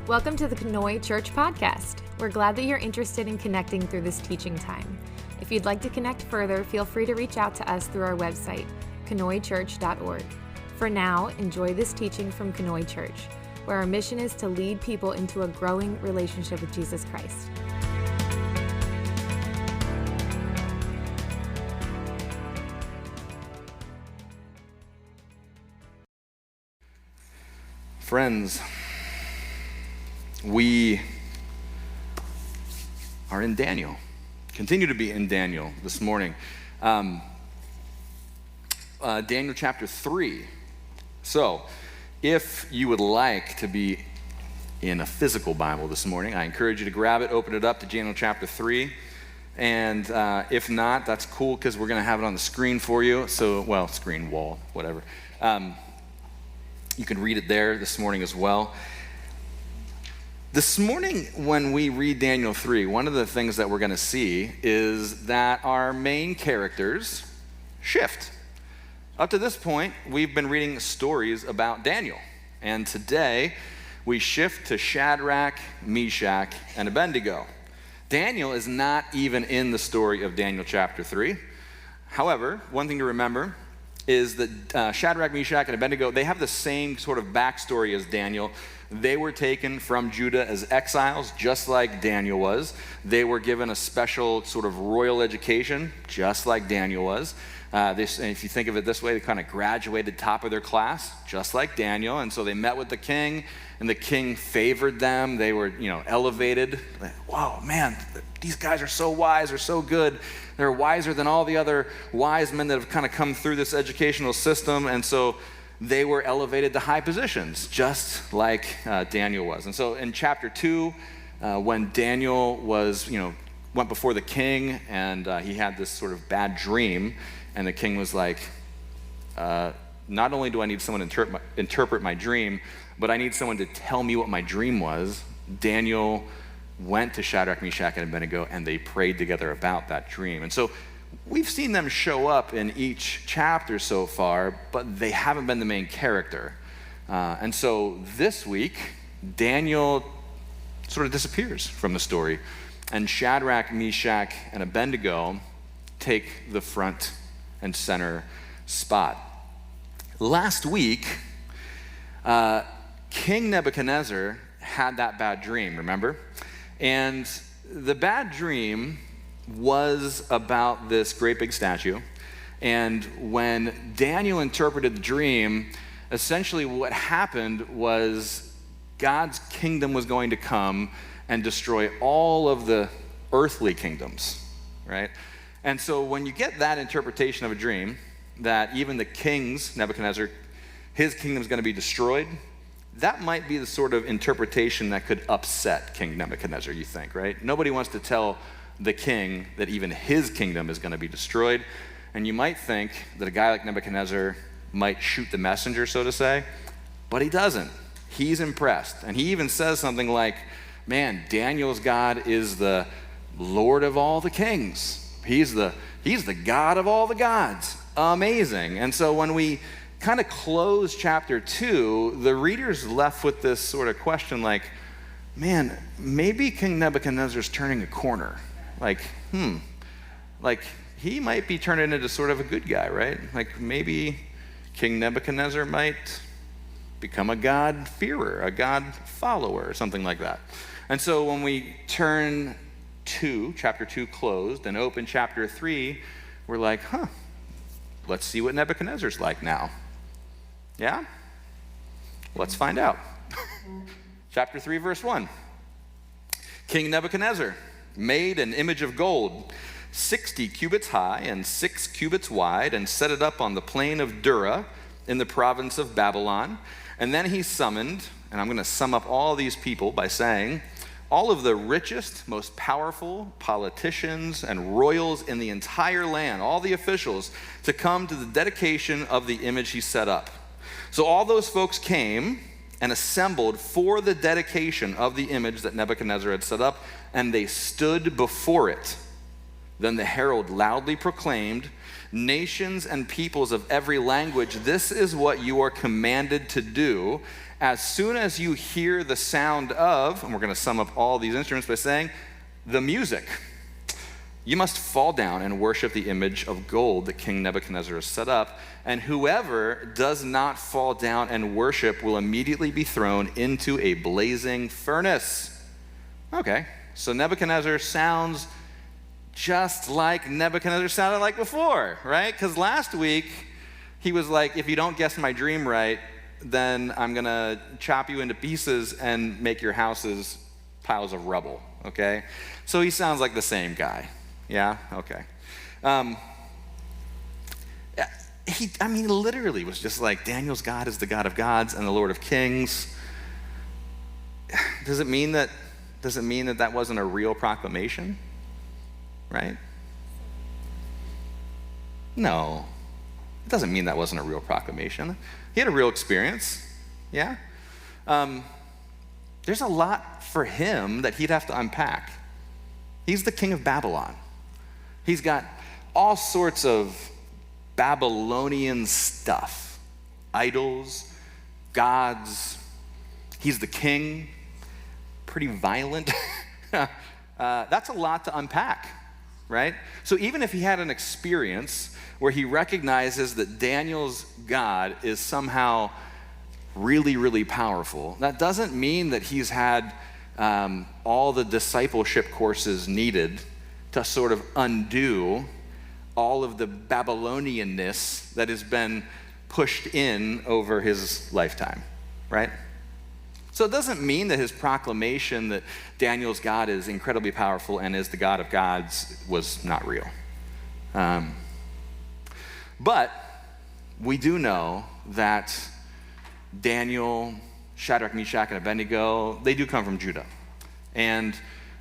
Welcome to the Kenoi Church Podcast. We're glad that you're interested in connecting through this teaching time. If you'd like to connect further, feel free to reach out to us through our website, kenoichurch.org. For now, enjoy this teaching from Kenoi Church, where our mission is to lead people into a growing relationship with Jesus Christ. Friends, we are in Daniel, continue to be in Daniel this morning. Daniel chapter 3. So, if you would like to be in a physical Bible this morning, I encourage you to grab it, open it up to Daniel chapter 3. And if not, that's cool because we're going to have it on the screen for you. So, well, screen, wall, whatever. You can read it there this morning as well. This morning, when we read Daniel 3, one of the things that we're going to see is that our main characters shift. Up to this point, we've been reading stories about Daniel. And today, we shift to Shadrach, Meshach, and Abednego. Daniel is not even in the story of Daniel chapter 3. However, one thing to remember is that Shadrach, Meshach, and Abednego, they have the same sort of backstory as Daniel. They were taken from Judah as exiles, just like Daniel was. They were given a special sort of royal education, just like Daniel was. And if you think of it this way, they kind of graduated top of their class, just like Daniel. And so they met with the king, and the king favored them. They were, elevated. Like, whoa, man, these guys are so wise, they're so good. They're wiser than all the other wise men that have kind of come through this educational system. And so they were elevated to high positions, just like Daniel was. And so in chapter 2, when Daniel was, went before the king, and he had this sort of bad dream, and the king was like, not only do I need someone to interpret my dream, but I need someone to tell me what my dream was. Daniel went to Shadrach, Meshach, and Abednego, and they prayed together about that dream. And so we've seen them show up in each chapter so far, but they haven't been the main character. And so this week, Daniel sort of disappears from the story, and Shadrach, Meshach, and Abednego take the front and center spot. Last week, King Nebuchadnezzar had that bad dream, remember? And the bad dream was about this great big statue. And when Daniel interpreted the dream, essentially what happened was God's kingdom was going to come and destroy all of the earthly kingdoms, right? And so when you get that interpretation of a dream, that even the king's, Nebuchadnezzar, his kingdom is going to be destroyed, that might be the sort of interpretation that could upset King Nebuchadnezzar, you think, right? Nobody wants to tell the king that even his kingdom is going to be destroyed. And you might think that a guy like Nebuchadnezzar might shoot the messenger, so to say, but he doesn't. He's impressed. And he even says something like, man, Daniel's God is the Lord of all the kings. He's the God of all the gods. Amazing. And so when we kind of close chapter 2, the reader's left with this sort of question like, man, maybe King Nebuchadnezzar's turning a corner. Like he might be turning into sort of a good guy, right? Like maybe King Nebuchadnezzar might become a God-fearer, a God-follower, or something like that. And so when we turn to chapter 2 closed and open chapter 3, we're like, let's see what Nebuchadnezzar's like now. Yeah? Let's find out. Chapter 3, verse 1. King Nebuchadnezzar made an image of gold, 60 cubits high and 6 cubits wide, and set it up on the plain of Dura in the province of Babylon. And then he summoned, and I'm going to sum up all these people by saying, all of the richest, most powerful politicians and royals in the entire land, all the officials, to come to the dedication of the image he set up. So all those folks came and assembled for the dedication of the image that Nebuchadnezzar had set up, and they stood before it. Then the herald loudly proclaimed, nations and peoples of every language, this is what you are commanded to do. As soon as you hear the sound of," and we're going to sum up all these instruments by saying, "the music, you must fall down and worship the image of gold that King Nebuchadnezzar has set up, and whoever does not fall down and worship will immediately be thrown into a blazing furnace." Okay, so Nebuchadnezzar sounds just like Nebuchadnezzar sounded like before, right? Because last week, he was like, "If you don't guess my dream right, then I'm going to chop you into pieces and make your houses piles of rubble," okay? So he sounds like the same guy. Yeah? Okay. He literally was just like, Daniel's God is the God of gods and the Lord of kings. Does it mean that that wasn't a real proclamation? Right? No. It doesn't mean that wasn't a real proclamation. He had a real experience. Yeah? There's a lot for him that he'd have to unpack. He's the king of Babylon. He's got all sorts of Babylonian stuff. Idols, gods. He's the king. Pretty violent. That's a lot to unpack, right? So even if he had an experience where he recognizes that Daniel's God is somehow really, really powerful, that doesn't mean that he's had all the discipleship courses needed to sort of undo all of the Babylonianness that has been pushed in over his lifetime, right? So it doesn't mean that his proclamation that Daniel's God is incredibly powerful and is the God of gods was not real. But we do know that Daniel, Shadrach, Meshach, and Abednego, they do come from Judah. And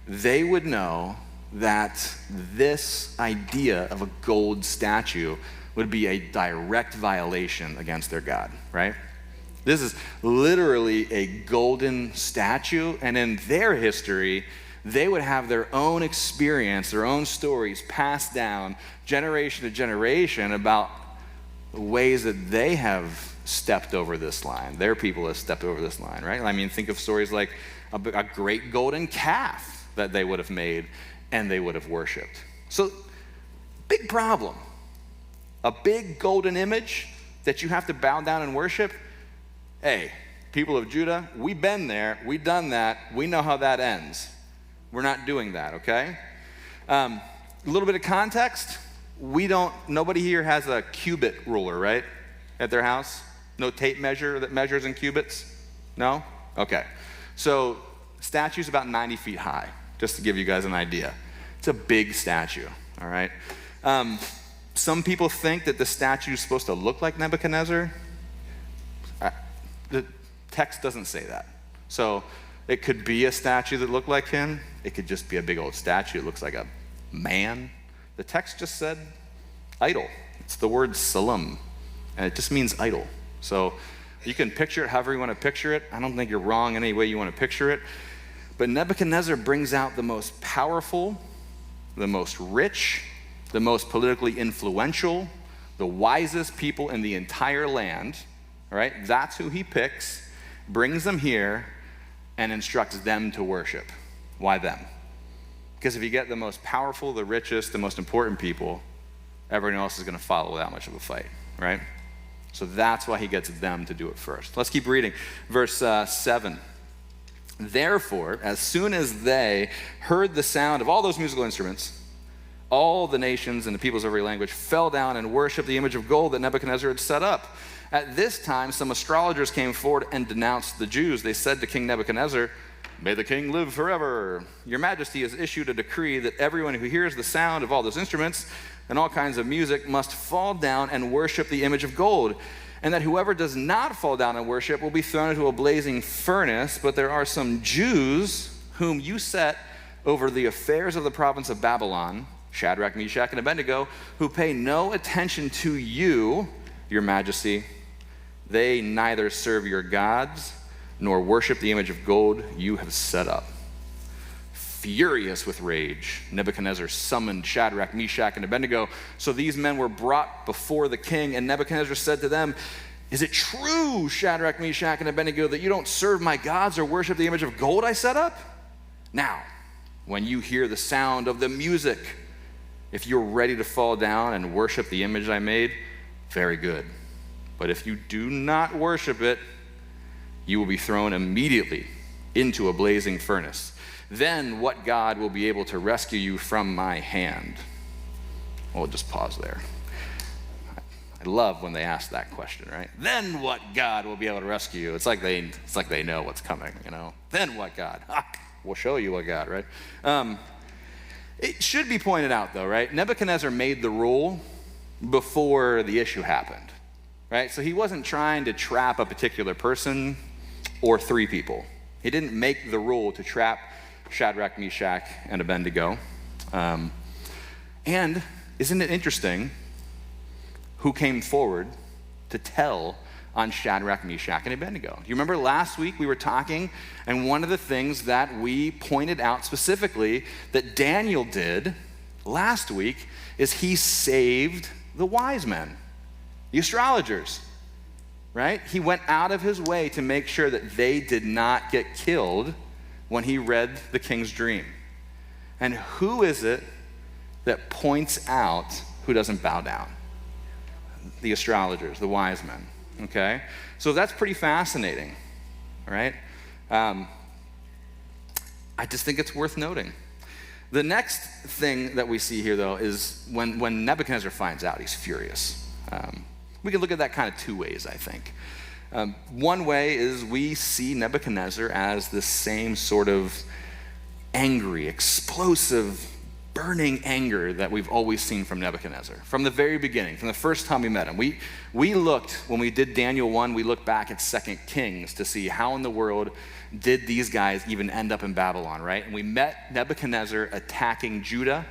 they would know that this idea of a gold statue would be a direct violation against their God, right? This is literally a golden statue, and in their history, they would have their own experience, their own stories passed down generation to generation about the ways that they have stepped over this line. Their people have stepped over this line, right? I mean, think of stories like a great golden calf that they would have made and they would have worshipped. So, big problem. A big golden image that you have to bow down and worship. Hey, people of Judah, we've been there, we've done that, we know how that ends. We're not doing that, okay? A little bit of context. Nobody here has a cubit ruler, right? At their house? No tape measure that measures in cubits? No? Okay. So, statue's about 90 feet high, just to give you guys an idea. It's a big statue, all right? Some people think that the statue is supposed to look like Nebuchadnezzar. The text doesn't say that. So it could be a statue that looked like him. It could just be a big old statue. It looks like a man. The text just said idol. It's the word salam, and it just means idol. So you can picture it however you want to picture it. I don't think you're wrong any way you want to picture it. But Nebuchadnezzar brings out the most powerful, the most rich, the most politically influential, the wisest people in the entire land. All right, that's who he picks, brings them here, and instructs them to worship. Why them? Because if you get the most powerful, the richest, the most important people, everyone else is going to follow without much of a fight, right? So that's why he gets them to do it first. Let's keep reading. Verse 7. Therefore, as soon as they heard the sound of all those musical instruments, all the nations and the peoples of every language fell down and worshiped the image of gold that Nebuchadnezzar had set up. At this time, some astrologers came forward and denounced the Jews. They said to King Nebuchadnezzar, "May the king live forever. Your majesty has issued a decree that everyone who hears the sound of all those instruments and all kinds of music must fall down and worship the image of gold, and that whoever does not fall down and worship will be thrown into a blazing furnace. But there are some Jews whom you set over the affairs of the province of Babylon, Shadrach, Meshach, and Abednego, who pay no attention to you, your majesty. They neither serve your gods nor worship the image of gold you have set up." Furious with rage, Nebuchadnezzar summoned Shadrach, Meshach, and Abednego. So these men were brought before the king, and Nebuchadnezzar said to them, "Is it true, Shadrach, Meshach, and Abednego, that you don't serve my gods or worship the image of gold I set up? Now, when you hear the sound of the music, if you're ready to fall down and worship the image I made, very good. But if you do not worship it, you will be thrown immediately into a blazing furnace. Then what God will be able to rescue you from my hand?" We'll just pause there. I love when they ask that question, right? Then what God will be able to rescue you? It's like they know what's coming, you know? Then what God? We'll show you what God, right? It should be pointed out, though, right? Nebuchadnezzar made the rule before the issue happened, right? So he wasn't trying to trap a particular person or three people. He didn't make the rule to trap Shadrach, Meshach, and Abednego. And isn't it interesting who came forward to tell on Shadrach, Meshach, and Abednego? Do you remember last week we were talking, and one of the things that we pointed out specifically that Daniel did last week is he saved the wise men, the astrologers, right? He went out of his way to make sure that they did not get killed when he read the king's dream. And who is it that points out who doesn't bow down? The astrologers, the wise men, okay? So that's pretty fascinating, right? I just think it's worth noting. The next thing that we see here, though, is when Nebuchadnezzar finds out, he's furious. We can look at that kind of two ways, I think. One way is we see Nebuchadnezzar as the same sort of angry, explosive, burning anger that we've always seen from Nebuchadnezzar. From the very beginning, from the first time we met him. We looked, when we did Daniel 1, we looked back at 2 Kings to see how in the world did these guys even end up in Babylon, right? And we met Nebuchadnezzar attacking Judah,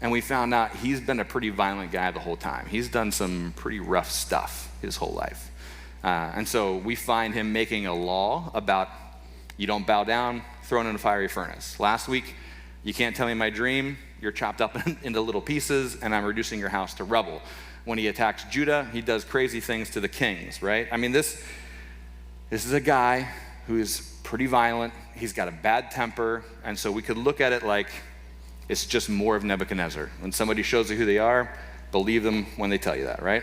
and we found out he's been a pretty violent guy the whole time. He's done some pretty rough stuff his whole life. And so we find him making a law about you don't bow down, thrown in a fiery furnace. Last week, you can't tell me my dream, you're chopped up into little pieces, and I'm reducing your house to rubble. When he attacks Judah, he does crazy things to the kings, right? I mean, this is a guy who is pretty violent. He's got a bad temper, and so we could look at it like it's just more of Nebuchadnezzar. When somebody shows you who they are, believe them when they tell you that, right?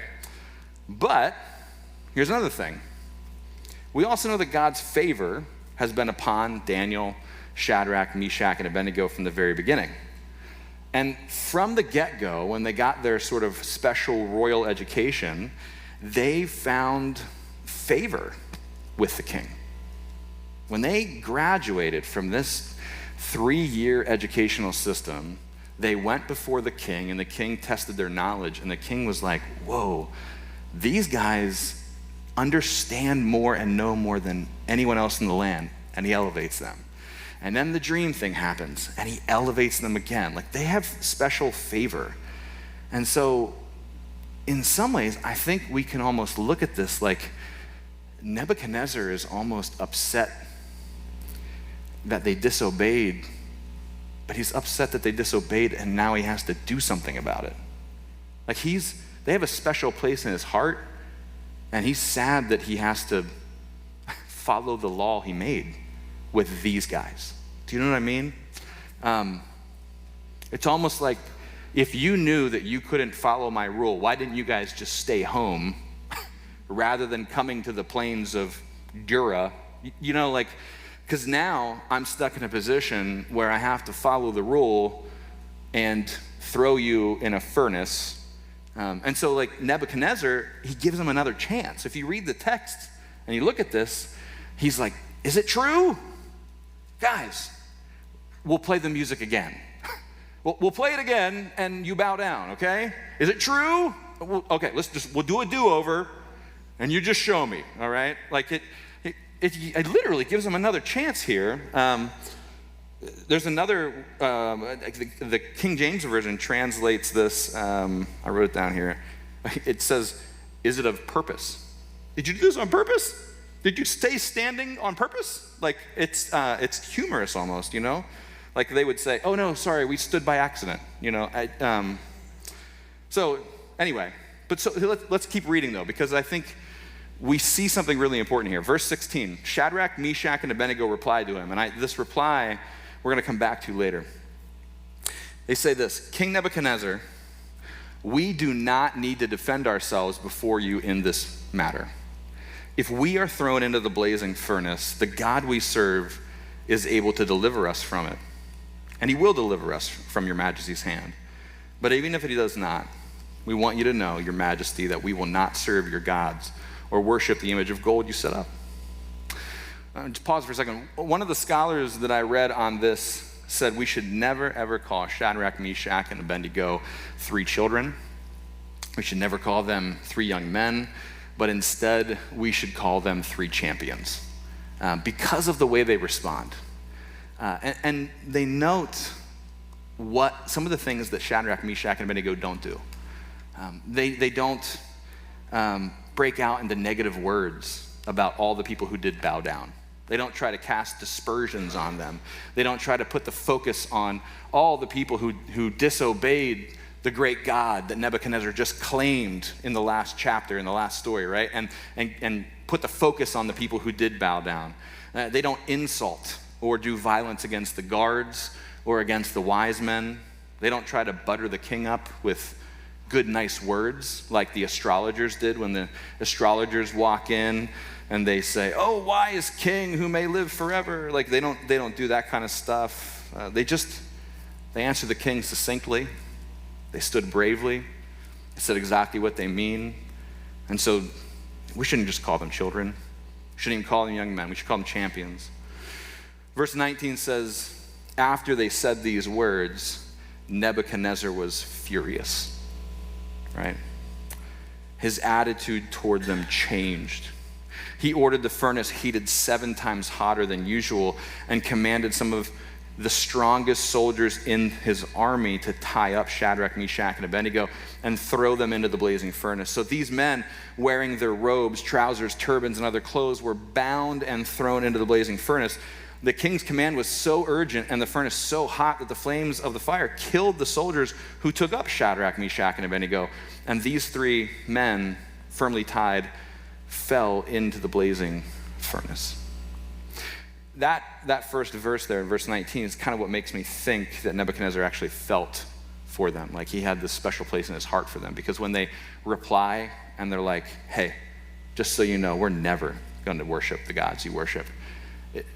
But here's another thing. We also know that God's favor has been upon Daniel, Shadrach, Meshach, and Abednego from the very beginning. And from the get-go, when they got their sort of special royal education, they found favor with the king. When they graduated from this 3-year educational system, they went before the king, and the king tested their knowledge, and the king was like, whoa, these guys understand more and know more than anyone else in the land, and he elevates them. And then the dream thing happens, and he elevates them again. Like, they have special favor. And so, in some ways, I think we can almost look at this like Nebuchadnezzar is almost upset that they disobeyed, but he's upset that they disobeyed, and now he has to do something about it. Like, they have a special place in his heart, and he's sad that he has to follow the law he made with these guys. Do you know what I mean? It's almost like if you knew that you couldn't follow my rule, why didn't you guys just stay home rather than coming to the plains of Dura? You know, like, because now I'm stuck in a position where I have to follow the rule and throw you in a furnace. And so, like, Nebuchadnezzar, he gives them another chance. If you read the text and you look at this, he's like, is it true? Guys, we'll play the music again. We'll play it again, and you bow down, okay? Is it true? Okay, we'll do a do-over, and you just show me, all right? Like, it literally gives them another chance here. There's another, the King James Version translates this, I wrote it down here. It says, is it of purpose? Did you do this on purpose? Did you stay standing on purpose? Like, it's humorous almost, you know? Like they would say, oh no, sorry, we stood by accident. So anyway, let's keep reading though, because I think we see something really important here. Verse 16, Shadrach, Meshach, and Abednego replied to him. And this reply, we're going to come back to later. They say this, King Nebuchadnezzar, we do not need to defend ourselves before you in this matter. If we are thrown into the blazing furnace, the God we serve is able to deliver us from it. And he will deliver us from your majesty's hand. But even if he does not, we want you to know, your majesty, that we will not serve your gods or worship the image of gold you set up. Just pause for a second. One of the scholars that I read on this said we should never, ever call Shadrach, Meshach, and Abednego 3 children. We should never call them 3 young men, but instead we should call them 3 champions because of the way they respond. And they note what some of the things that Shadrach, Meshach, and Abednego don't do. They don't break out into negative words about all the people who did bow down. They don't try to cast dispersions on them. They don't try to put the focus on all the people who disobeyed the great God that Nebuchadnezzar just claimed in the last chapter, in the last story, right? And put the focus on the people who did bow down. They don't insult or do violence against the guards or against the wise men. They don't try to butter the king up with good, nice words like the astrologers did when the astrologers walk in and they say, oh, wise king who may live forever. Like they don't do that kind of stuff. They answer the king succinctly. They stood bravely. They said exactly what they mean. And so we shouldn't just call them children. We shouldn't even call them young men. We should call them champions. Verse 19 says, after they said these words, Nebuchadnezzar was furious. Right? His attitude toward them changed. He ordered the furnace heated 7 times hotter than usual and commanded some of the strongest soldiers in his army to tie up Shadrach, Meshach, and Abednego and throw them into the blazing furnace. So these men, wearing their robes, trousers, turbans, and other clothes, were bound and thrown into the blazing furnace. The king's command was so urgent and the furnace so hot that the flames of the fire killed the soldiers who took up Shadrach, Meshach, and Abednego. And these 3 men, firmly tied, fell into the blazing furnace. That first verse there in verse 19 is kind of what makes me think that Nebuchadnezzar actually felt for them. Like he had this special place in his heart for them. Because when they reply and they're like, hey, just so you know, we're never going to worship the gods you worship.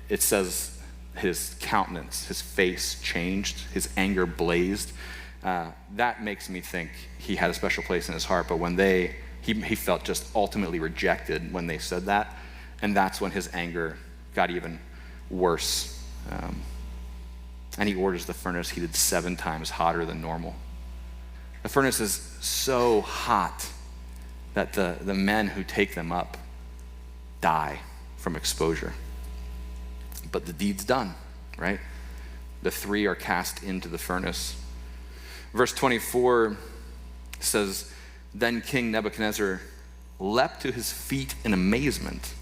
It says his countenance, his face changed, his anger blazed. That makes me think he had a special place in his heart. But when he felt just ultimately rejected when they said that. And that's when his anger got even worse. And he orders the furnace heated 7 times hotter than normal. The furnace is so hot that the men who take them up die from exposure. But the deed's done, right? The 3 are cast into the furnace. Verse 24 says, then King Nebuchadnezzar leapt to his feet in amazement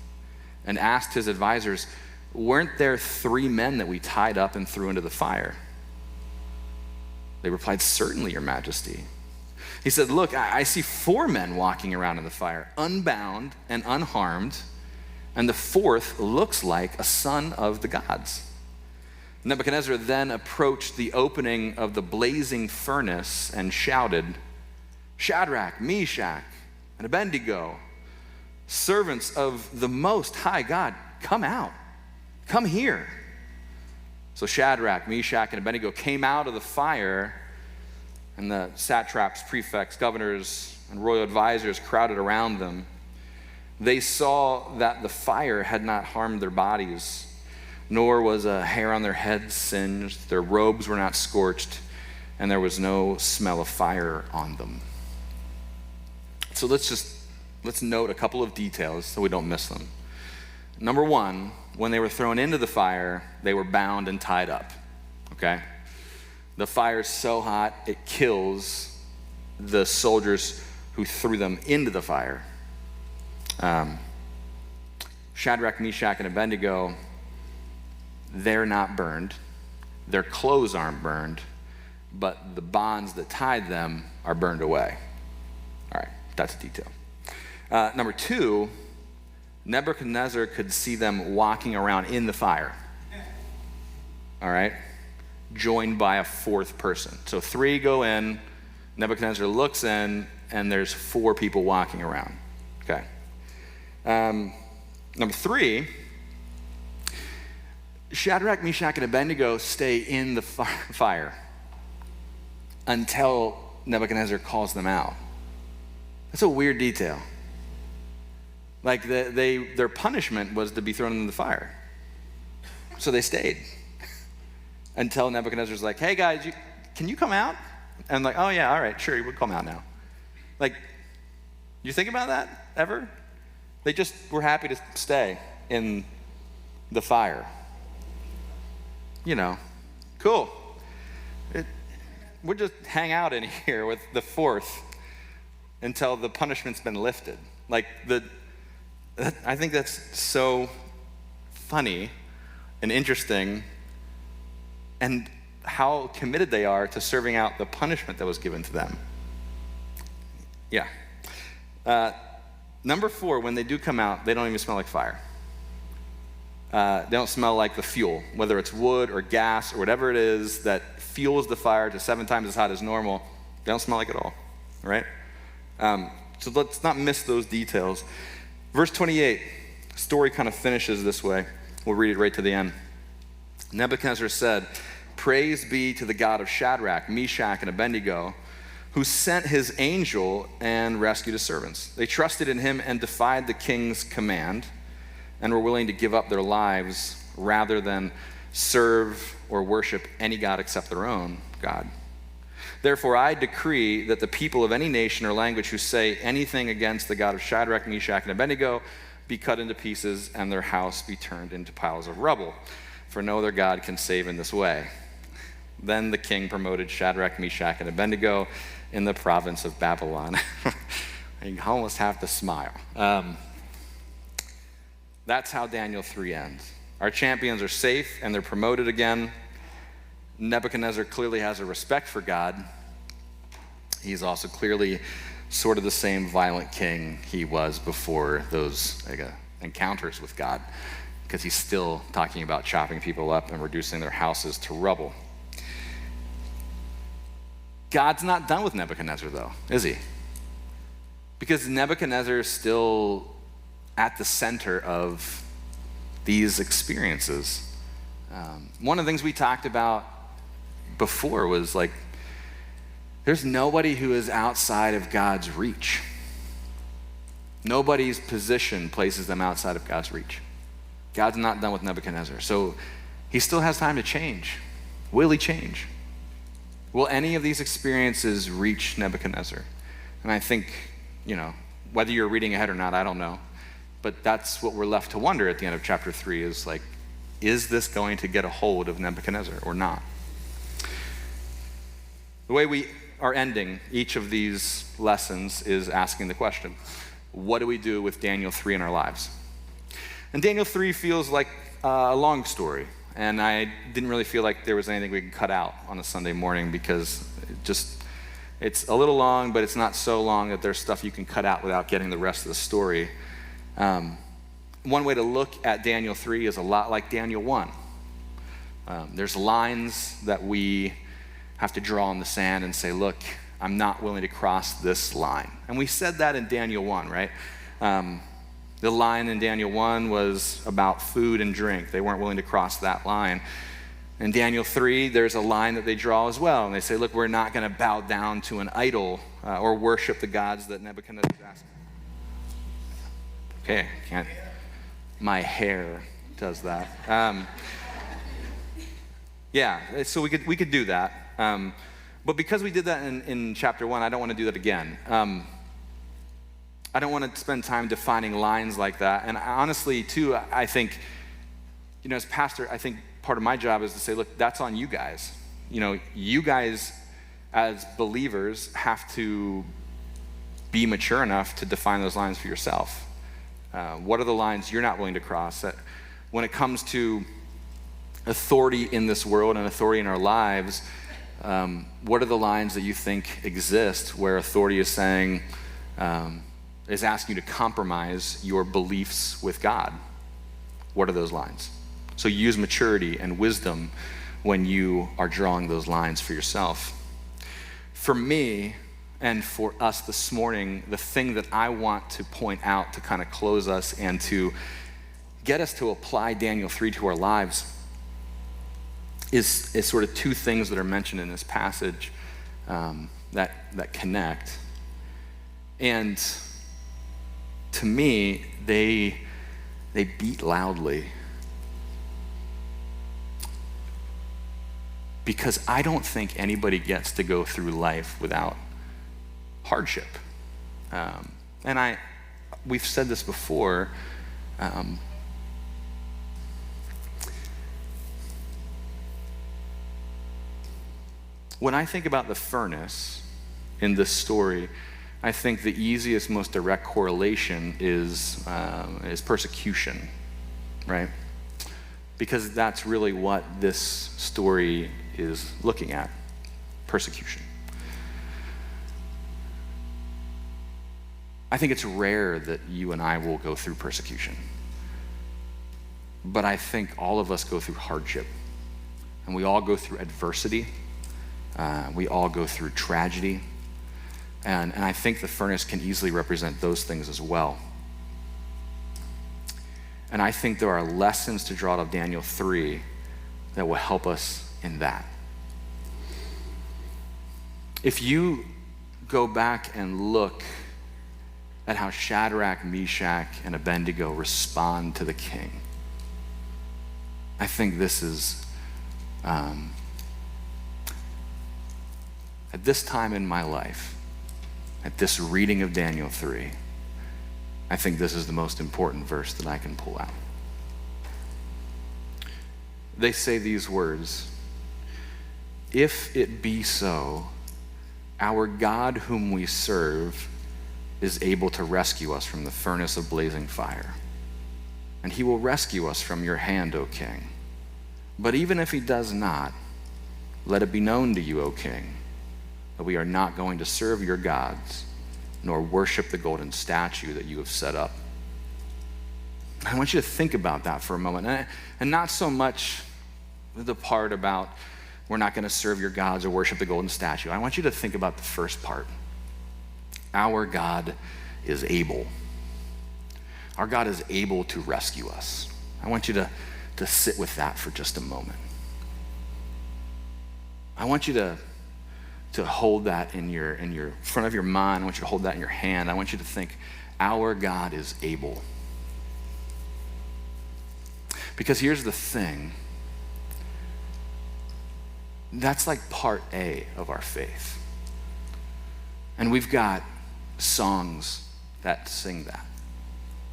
and asked his advisors, weren't there 3 men that we tied up and threw into the fire? They replied, certainly, your majesty. He said, look, I see 4 men walking around in the fire, unbound and unharmed, and the 4th looks like a son of the gods. Nebuchadnezzar then approached the opening of the blazing furnace and shouted, Shadrach, Meshach, and Abednego, servants of the Most High God, come out, come here. So Shadrach, Meshach, and Abednego came out of the fire, and the satraps, prefects, governors, and royal advisors crowded around them. They saw that the fire had not harmed their bodies, nor was a hair on their heads singed, their robes were not scorched, and there was no smell of fire on them. So let's note a couple of details so we don't miss them. Number 1, when they were thrown into the fire, they were bound and tied up, okay? The fire is so hot, it kills the soldiers who threw them into the fire. Shadrach, Meshach, and Abednego, they're not burned. Their clothes aren't burned, but the bonds that tied them are burned away. All right, that's a detail. Number 2, Nebuchadnezzar could see them walking around in the fire. All right, joined by a 4th person. So 3 go in, Nebuchadnezzar looks in, and there's 4 people walking around. Okay. Number 3, Shadrach, Meshach, and Abednego stay in the fire until Nebuchadnezzar calls them out. That's a weird detail. Like their punishment was to be thrown into the fire. So they stayed until Nebuchadnezzar's like, hey guys, can you come out? And like, oh yeah, all right, sure, we'll come out now. Like, you think about that ever? They just were happy to stay in the fire. You know, cool. We'll just hang out in here with the 4th until the punishment's been lifted. Like, I think that's so funny and interesting, and how committed they are to serving out the punishment that was given to them. Yeah. Number 4, when they do come out, they don't even smell like fire. They don't smell like the fuel, whether it's wood or gas or whatever it is that fuels the fire to 7 times as hot as normal. They don't smell like it all, right? So let's not miss those details. Verse 28, the story kind of finishes this way. We'll read it right to the end. Nebuchadnezzar said, "Praise be to the God of Shadrach, Meshach, and Abednego, who sent his angel and rescued his servants. They trusted in him and defied the king's command, and were willing to give up their lives rather than serve or worship any god except their own God. Therefore, I decree that the people of any nation or language who say anything against the God of Shadrach, Meshach, and Abednego be cut into pieces and their house be turned into piles of rubble, for no other God can save in this way." Then the king promoted Shadrach, Meshach, and Abednego in the province of Babylon. You almost have to smile. That's how Daniel 3 ends. Our champions are safe and they're promoted again. Nebuchadnezzar clearly has a respect for God. He's also clearly sort of the same violent king he was before those encounters with God, because he's still talking about chopping people up and reducing their houses to rubble. God's not done with Nebuchadnezzar, though, is he? Because Nebuchadnezzar is still at the center of these experiences. One of the things we talked about before was like, there's nobody who is outside of God's reach. Nobody's position places them outside of God's reach. God's not done with Nebuchadnezzar. So he still has time to change. Will he change? Will any of these experiences reach Nebuchadnezzar? And I think, whether you're reading ahead or not, I don't know. But that's what we're left to wonder at the end of chapter 3 is like, is this going to get a hold of Nebuchadnezzar or not? The way we are ending each of these lessons is asking the question, what do we do with Daniel 3 in our lives? And Daniel 3 feels like a long story. And I didn't really feel like there was anything we could cut out on a Sunday morning, because it's a little long, but it's not so long that there's stuff you can cut out without getting the rest of the story. One way to look at Daniel 3 is a lot like Daniel 1. There's lines that we have to draw in the sand and say, look, I'm not willing to cross this line. And we said that in Daniel 1, right? The line in Daniel 1 was about food and drink. They weren't willing to cross that line. In Daniel 3, there's a line that they draw as well. And they say, look, we're not going to bow down to an idol or worship the gods that Nebuchadnezzar is asking. Okay, can't. My hair does that. Yeah, so we could do that. But because we did that in chapter 1, I don't want to do that again. I don't want to spend time defining lines like that. And honestly, too, I think, as pastor, I think part of my job is to say, look, that's on you guys. You guys as believers have to be mature enough to define those lines for yourself. What are the lines you're not willing to cross? When it comes to authority in this world and authority in our lives, what are the lines that you think exist where authority is saying, is asking you to compromise your beliefs with God? What are those lines? So use maturity and wisdom when you are drawing those lines for yourself. For me and for us this morning, the thing that I want to point out to kind of close us and to get us to apply Daniel 3 to our lives is sort of two things that are mentioned in this passage that connect. And to me, they beat loudly. Because I don't think anybody gets to go through life without hardship. And we've said this before, when I think about the furnace in this story, I think the easiest, most direct correlation is persecution, right? Because that's really what this story is looking at, persecution. I think it's rare that you and I will go through persecution. But I think all of us go through hardship. And we all go through adversity. We all go through tragedy. And I think the furnace can easily represent those things as well. And I think there are lessons to draw out of Daniel 3 that will help us in that. If you go back and look at how Shadrach, Meshach, and Abednego respond to the king, I think this is, at this time in my life, at this reading of Daniel 3, I think this is the most important verse that I can pull out. They say these words, "If it be so, our God whom we serve is able to rescue us from the furnace of blazing fire, and he will rescue us from your hand, O king. But even if he does not, let it be known to you, O king, that we are not going to serve your gods, nor worship the golden statue that you have set up." I want you to think about that for a moment, and not so much the part about we're not going to serve your gods or worship the golden statue. I want you to think about the first part. Our God is able. Our God is able to rescue us. I want you to sit with that for just a moment. I want you to hold that in your front of your mind. I want you to hold that in your hand. I want you to think, our God is able. Because here's the thing. That's like part A of our faith. And we've got songs that sing that.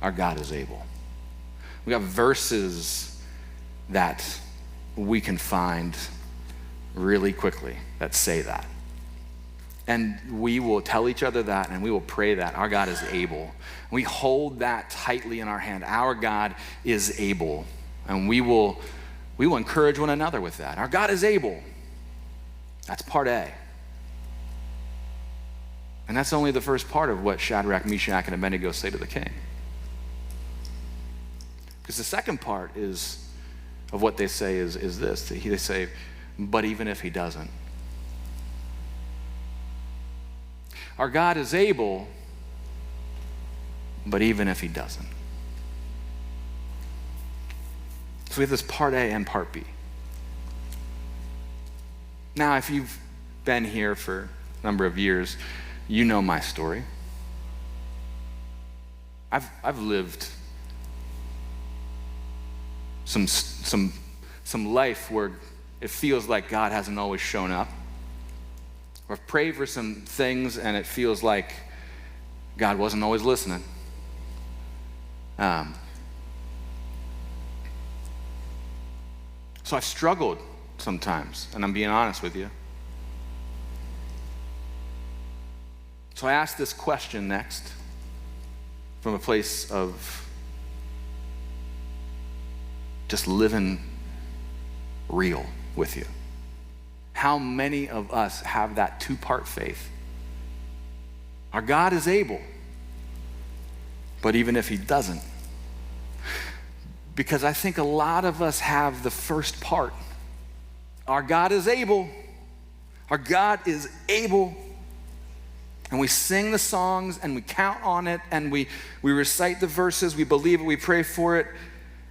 Our God is able. We got verses that we can find really quickly that say that. And we will tell each other that, and we will pray that our God is able. We hold that tightly in our hand. Our God is able. And we will encourage one another with that. Our God is able. That's part A. And that's only the first part of what Shadrach, Meshach, and Abednego say to the king. Because the second part of what they say is this. They say, but even if he doesn't. Our God is able, but even if he doesn't. So we have this part A and part B. Now, if you've been here for a number of years, you know my story. I've lived some life where it feels like God hasn't always shown up. Or I've prayed for some things and it feels like God wasn't always listening. So I've struggled sometimes, and I'm being honest with you. So I asked this question next from a place of just living real with you? How many of us have that two-part faith? Our God is able, but even if he doesn't, because I think a lot of us have the first part. Our God is able. Our God is able. And we sing the songs and we count on it and we recite the verses, we believe it, we pray for it.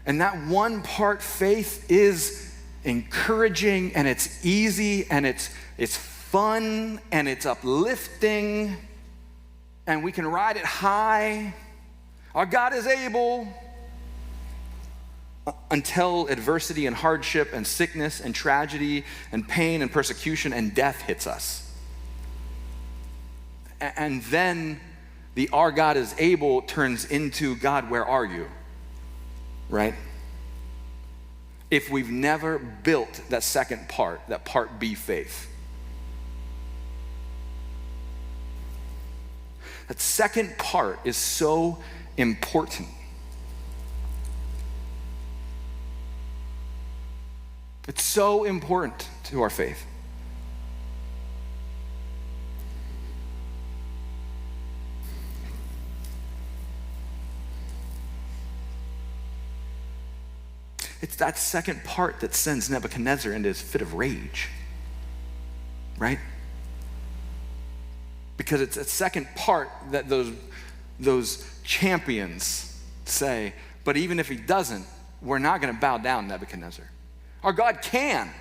And that one part faith is encouraging and it's easy and it's fun and it's uplifting and we can ride it high. Our God is able, until adversity and hardship and sickness and tragedy and pain and persecution and death hits us. And then the our God is able turns into, God, where are you? Right? If we've never built that second part, that part B faith. That second part is so important. It's so important to our faith. It's that second part that sends Nebuchadnezzar into his fit of rage, right? Because it's that second part that those champions say, but even if he doesn't, we're not going to bow down, Nebuchadnezzar. Our God can,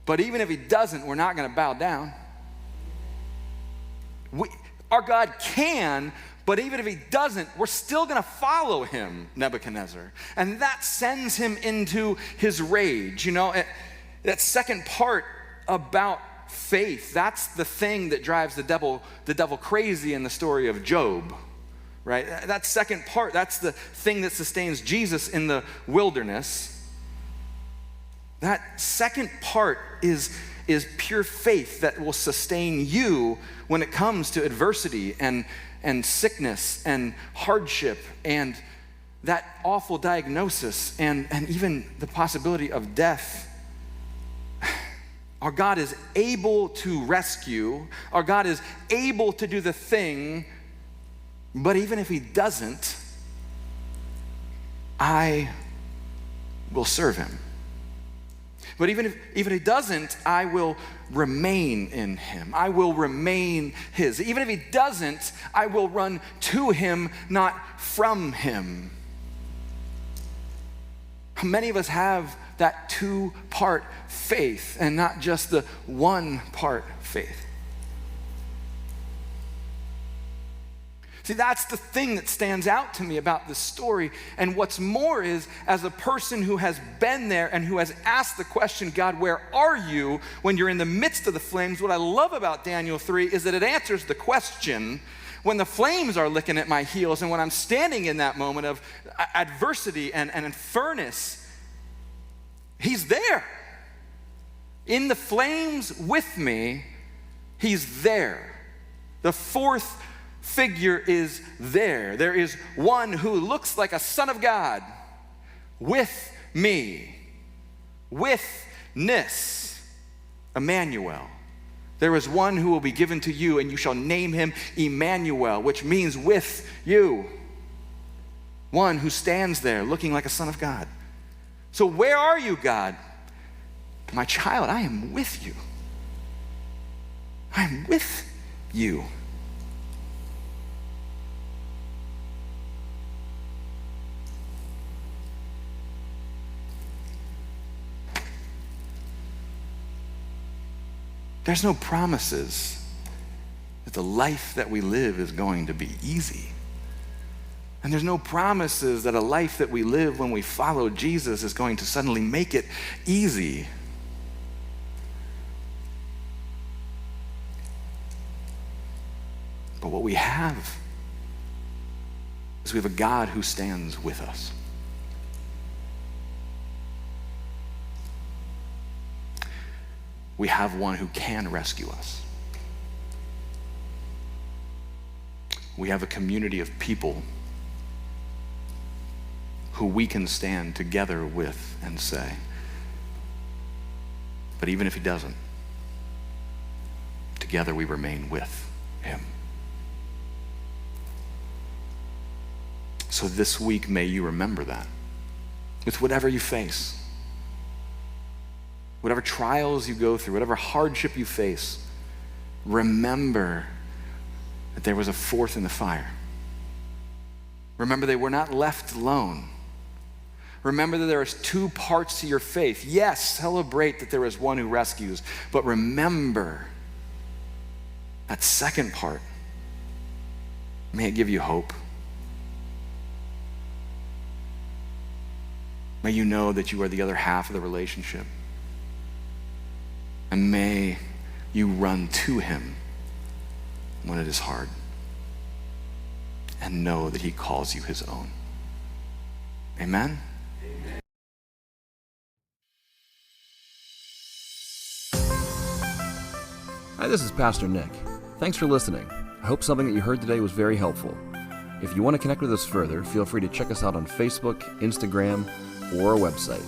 but even if he doesn't, we're not going to bow down. Our God can, but even if he doesn't, we're still going to follow him, Nebuchadnezzar. And that sends him into his rage. You know, that second part about faith, that's the thing that drives the devil crazy in the story of Job, right? That second part, that's the thing that sustains Jesus in the wilderness. That second part is pure faith that will sustain you when it comes to adversity and sickness and hardship and that awful diagnosis and even the possibility of death. Our God is able to rescue. Our God is able to do the thing, but even if he doesn't, I will serve him. But even if he doesn't, I will remain in him. I will remain his. Even if he doesn't, I will run to him, not from him. How many of us have that two-part faith and not just the one-part faith? See, that's the thing that stands out to me about this story. And what's more is, as a person who has been there and who has asked the question, God, where are you when you're in the midst of the flames? What I love about Daniel 3 is that it answers the question when the flames are licking at my heels and when I'm standing in that moment of adversity and furnace. He's there. In the flames with me, he's there. The fourth figure is there. There is one who looks like a son of God with me. Witness, Emmanuel. There is one who will be given to you, and you shall name him Emmanuel, which means with you. One who stands there looking like a son of God. So where are you, God? My child, I am with you. I am with you. There's no promises that the life that we live is going to be easy. And there's no promises that a life that we live when we follow Jesus is going to suddenly make it easy. But what we have is we have a God who stands with us. We have one who can rescue us. We have a community of people who we can stand together with and say, But even if he doesn't, together we remain with him. So this week, may you remember that. With whatever you face, whatever trials you go through, whatever hardship you face, remember that there was a fourth in the fire. Remember they were not left alone. Remember that there is two parts to your faith. Yes, celebrate that there is one who rescues, but remember that second part. May it give you hope. May you know that you are the other half of the relationship. And may you run to him when it is hard. And know that he calls you his own. Amen? Amen. Hi, this is Pastor Nick. Thanks for listening. I hope something that you heard today was very helpful. If you want to connect with us further, feel free to check us out on Facebook, Instagram, or our website,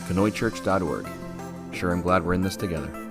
kanoichurch.org. Sure, I'm glad we're in this together.